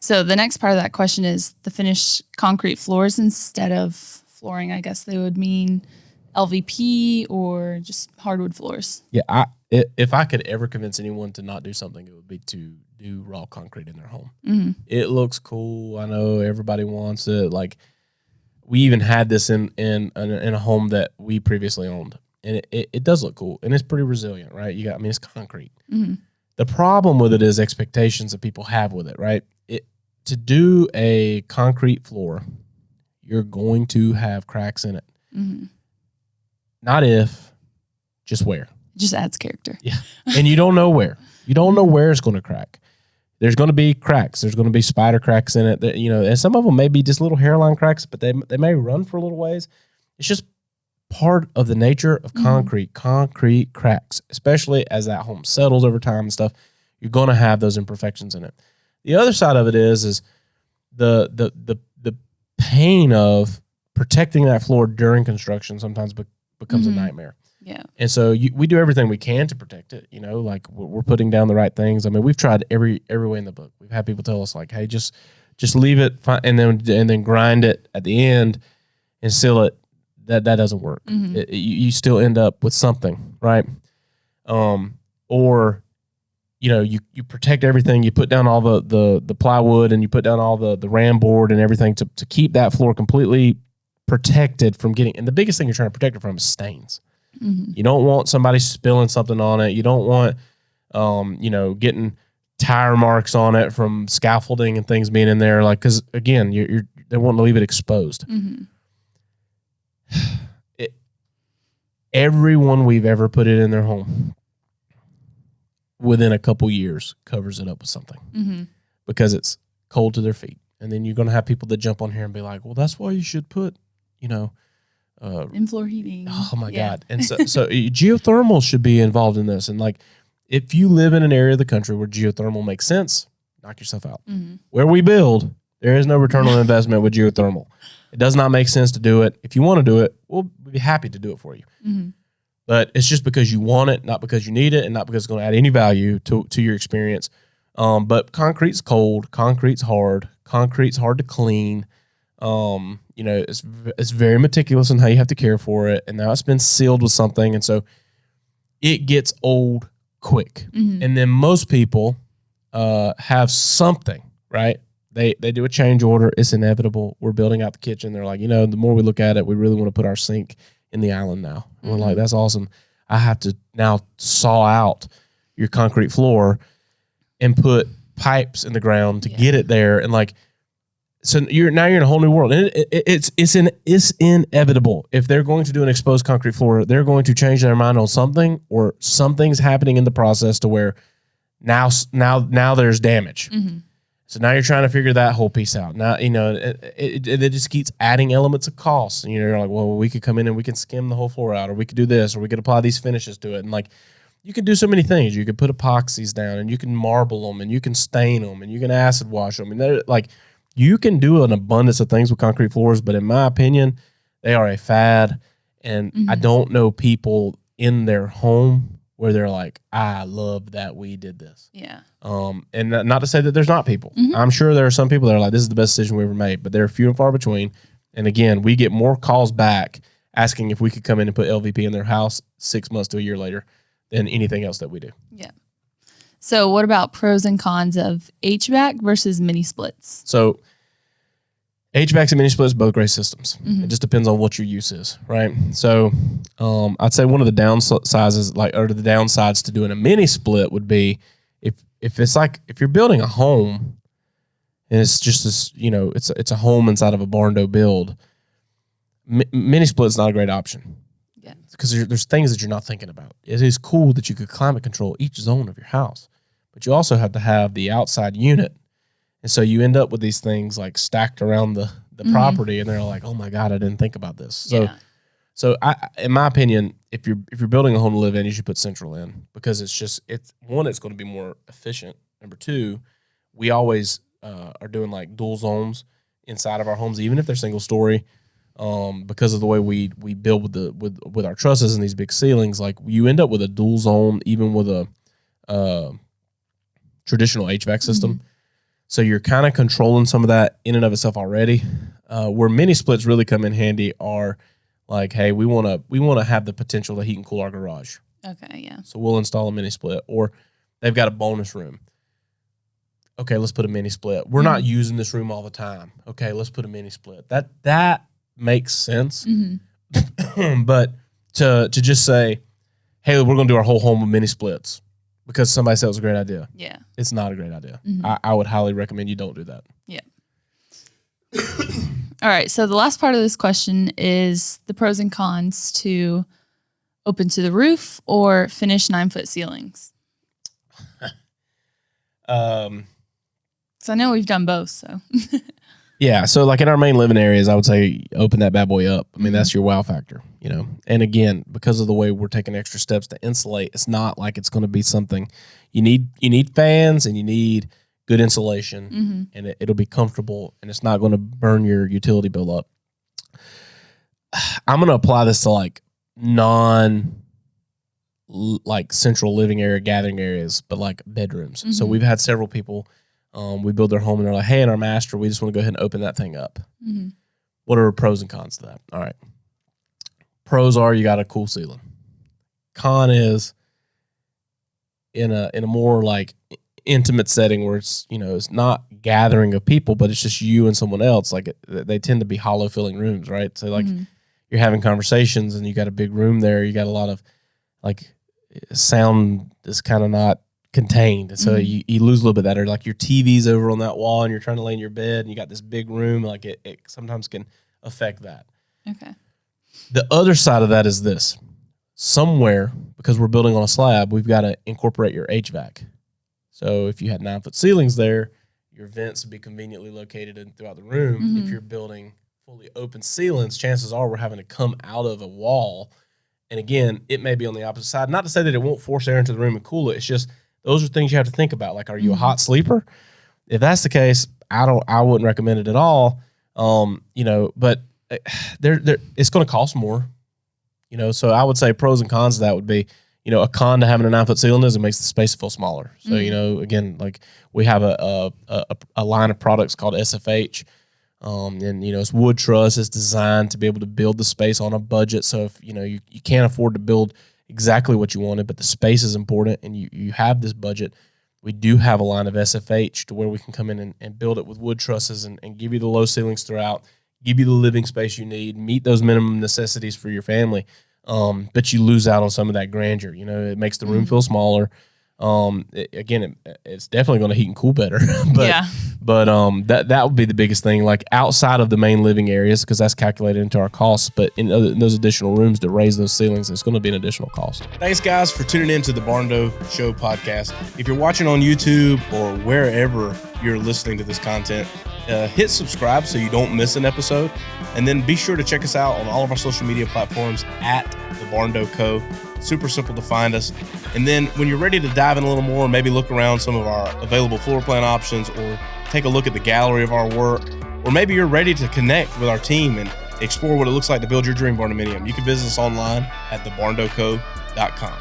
So the next part of that question is the finished concrete floors instead of flooring. I guess they would mean LVP or just hardwood floors. Yeah, if I could ever convince anyone to not do something, it would be to do raw concrete in their home. Mm-hmm. It looks cool. I know everybody wants it. Like, we even had this in a home that we previously owned, and it does look cool, and it's pretty resilient, right? It's concrete. Mm-hmm. The problem with it is expectations that people have with it, right? To do a concrete floor, you're going to have cracks in it. Mm-hmm. Not if, just where. It just adds character. Yeah. And you don't know where. You don't know where it's going to crack. There's going to be cracks. There's going to be spider cracks in it. That, and some of them may be just little hairline cracks, but they may run for a little ways. It's just part of the nature of concrete. Concrete cracks, especially as that home settles over time and stuff. You're going to have those imperfections in it. The other side of it is the pain of protecting that floor during construction sometimes becomes a nightmare. Yeah. And so we do everything we can to protect it. Like we're putting down the right things. I mean, we've tried every way in the book. We've had people tell us like, hey, just leave it and then grind it at the end and seal it. That doesn't work. Mm-hmm. You still end up with something, right? Or you protect everything. You put down all the plywood and you put down all the ram board and everything to keep that floor completely protected from getting. And the biggest thing you're trying to protect it from is stains. Mm-hmm. You don't want somebody spilling something on it. You don't want, getting tire marks on it from scaffolding and things being in there. Like, because again, they want to leave it exposed. Mm-hmm. Everyone we've ever put it in their home, within a couple years, covers it up with something because it's cold to their feet. And then you're going to have people that jump on here and be like, well, that's why you should put, in-floor heating. Oh my God. And so geothermal should be involved in this. And like, if you live in an area of the country where geothermal makes sense, knock yourself out. Mm-hmm. Where we build, there is no return on investment with geothermal. It does not make sense to do it. If you want to do it, we'll be happy to do it for you. Mm-hmm. But it's just because you want it, not because you need it, and not because it's going to add any value to your experience. But concrete's cold, concrete's hard to clean. It's very meticulous in how you have to care for it, and now it's been sealed with something, and so it gets old quick. Mm-hmm. And then most people have something, right? They do a change order. It's inevitable. We're building out the kitchen. They're like, the more we look at it, we really want to put our sink in the island now. And we're like, that's awesome. I have to now saw out your concrete floor and put pipes in the ground to get it there. And like, so you're in a whole new world. And it's inevitable. If they're going to do an exposed concrete floor, they're going to change their mind on something, or something's happening in the process to where now there's damage. Mm-hmm. So now you're trying to figure that whole piece out. Now, it just keeps adding elements of cost. And you're like, well, we could come in and we can skim the whole floor out, or we could do this, or we could apply these finishes to it. And like, you can do so many things. You could put epoxies down, and you can marble them, and you can stain them, and you can acid wash them. And they're like, you can do an abundance of things with concrete floors, but in my opinion, they are a fad. And I don't know people in their home where they're like, I love that we did this. Yeah. And not to say that there's not people. Mm-hmm. I'm sure there are some people that are like, this is the best decision we ever made, but they're few and far between. And again, we get more calls back asking if we could come in and put LVP in their house 6 months to a year later than anything else that we do. Yeah. So what about pros and cons of HVAC versus mini splits? So HVACs and mini splits, both great systems. Mm-hmm. It just depends on what your use is, right? So I'd say one of the downsides to doing a mini split would be if it's like, if you're building a home and it's just this, it's a home inside of a Barndo build, mini split's not a great option. Yeah. Because there's things that you're not thinking about. It is cool that you could climate control each zone of your house, but you also have to have the outside unit. And so you end up with these things like stacked around the property, and they're like, oh my God, I didn't think about this. So in my opinion, if you're building a home to live in, you should put central in, because it's going to be more efficient. Number two, we always are doing like dual zones inside of our homes, even if they're single story, because of the way we build with our trusses and these big ceilings. Like, you end up with a dual zone, even with a traditional HVAC system. So you're kind of controlling some of that in and of itself already. Where mini splits really come in handy are like, hey, we want to have the potential to heat and cool our garage. Okay, yeah. So we'll install a mini split, or they've got a bonus room. Okay, let's put a mini split. We're not using this room all the time. Okay, let's put a mini split. That makes sense. But to just say, hey, we're going to do our whole home with mini splits because somebody said it was a great idea. Yeah. It's not a great idea. I would highly recommend you don't do that. Yeah. All right. So the last part of this question is the pros and cons to open to the roof or finish 9-foot ceilings. So I know we've done both. So yeah. So like in our main living areas, I would say open that bad boy up. I mean, that's your wow factor, you know. And again, because of the way we're taking extra steps to insulate, it's not like it's going to be something you need fans and you need good insulation and it'll be comfortable and it's not going to burn your utility bill up. I'm going to apply this to like central living area, gathering areas, but like bedrooms. So we've had several people, we build their home and they're like, hey, in our master, we just want to go ahead and open that thing up. What are pros and cons to that? All right. Pros are you got a cool ceiling. Con is in a more like intimate setting where it's, you know, it's not gathering of people, but it's just you and someone else. Like they tend to be hollow filling rooms, right? So like you're having conversations and you got a big room there. You got a lot of like sound is kind of not contained. And so you lose a little bit of that, or like your TV's over on that wall and you're trying to lay in your bed and you got this big room. Like it sometimes can affect that. Okay. The other side of that is this. Somewhere, because we're building on a slab, we've got to incorporate your HVAC. So if you had 9-foot ceilings there, your vents would be conveniently located throughout the room. If you're building fully open ceilings, chances are we're having to come out of a wall. And again, it may be on the opposite side. Not to say that it won't force air into the room and cool it. It's just those are things you have to think about. Like, are you a hot sleeper? If that's the case, I wouldn't recommend it at all. You know, but it's going to cost more. You know, so I would say pros and cons of that would be, you know, a con to having a 9-foot ceiling is it makes the space feel smaller. So, you know, again, like we have a line of products called SFH. And, you know, it's wood truss. It's designed to be able to build the space on a budget. So if, you know, you can't afford to build exactly what you wanted, but the space is important and you have this budget, we do have a line of SFH to where we can come in and build it with wood trusses and give you the low ceilings throughout, give you the living space you need, meet those minimum necessities for your family. But you lose out on some of that grandeur. You know, it makes the room feel smaller. It's definitely going to heat and cool better. But that would be the biggest thing. Like outside of the main living areas, because that's calculated into our costs. But in those additional rooms to raise those ceilings, it's going to be an additional cost. Thanks, guys, for tuning in to the Barndo Show podcast. If you're watching on YouTube or wherever you're listening to this content, hit subscribe so you don't miss an episode. And then be sure to check us out on all of our social media platforms at the Barndo Co. Super simple to find us. And then when you're ready to dive in a little more, maybe look around some of our available floor plan options or take a look at the gallery of our work, or maybe you're ready to connect with our team and explore what it looks like to build your dream barndominium, you can visit us online at thebarndoco.com.